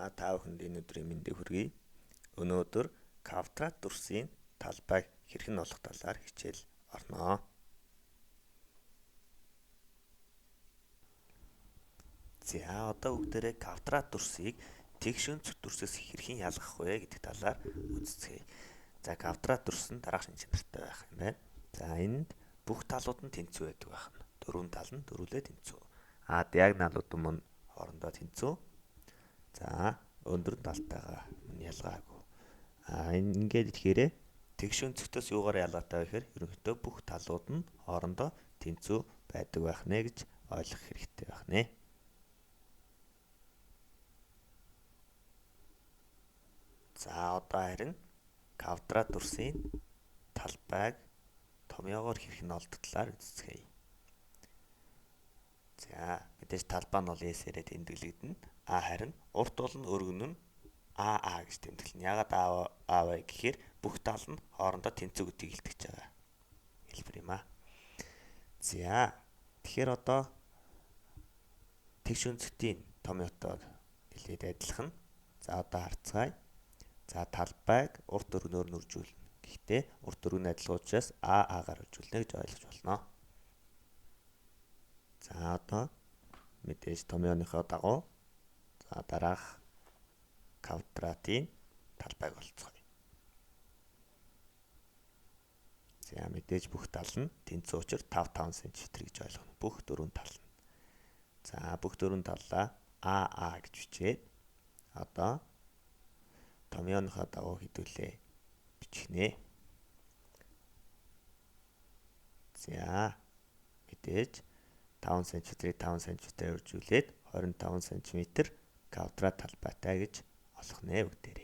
Та бүхэнд энэ өдрийн мэндийг хүргэе. Өнөөдөр квадрат дүрсийн талбайг хэрхэн олох талаар хичээл орноо. Одоо бүгдээрээ квадрат дүрсийг тэгшүүнцэх дүрсээс хэрхэн ялгах вэ гэдэг талаар үздэцгээе. Квадрат дүрс нь дараах шинжтэй байх юм байна. Энд бүх талууд нь тэнцүү байдаг байх нь. Дөрвөн тал нь дөрвөлээ тэнцүү. Диагоналууд нь хоорондоо тэнцүү. Өндөр талтайгаа ялгаагүй. Ингээд ихээр тэгшүүнцэгтөөс юугаар ялгаатай вэ гэхээр ерөнхийдөө бүх талууд нь хоорондоо тэнцүү байдаг байх нэ гэж ойлгох хэрэгтэй байх нэ. Одоо харин квадрат дүрсийн талбайг томьёогоор хэрхэн олдох талаар үздэцгээе. Мэдээж талбай нь бол S-ээрээ тэмдэглэгдэнэ. Харин урт бол нь өргөн нь AA гэж тэмдэглэнэ. Ягаад AA вэ гэхээр бүх тал нь хоорондоо тэнцүү гэдгийг илтгэж байгаа хэлбэр юм аа. Тэгэхээр одоо тэгшүүнцэгтийн томьёотойг нэлээд адилхан. Одоо харцгаая. Талбайг урт өргөнөөр нь үржүүлнэ. Гэхдээ урт өргөн адилхан учраас AA-гаар үржүүлнэ гэж ойлгож болно. Одоо мэдээж томьёоныхоо дагуу дараах квадратын талбайг олцгоё. Мэдээж бүх тал нь тэнцүү учраас 5 см гэж ойлгоно. Бүх дөрвөн тал нь. Бүх дөрвөн талаа AA гэж бичээд одоо томьёоныхоо дагуу хэдүүлээ бичгэнэ. Мэдээж 5 см-ийг 5 см үржүүлээд 25 см квадрат талбайтай гэж олох нэ бүгдээрээ.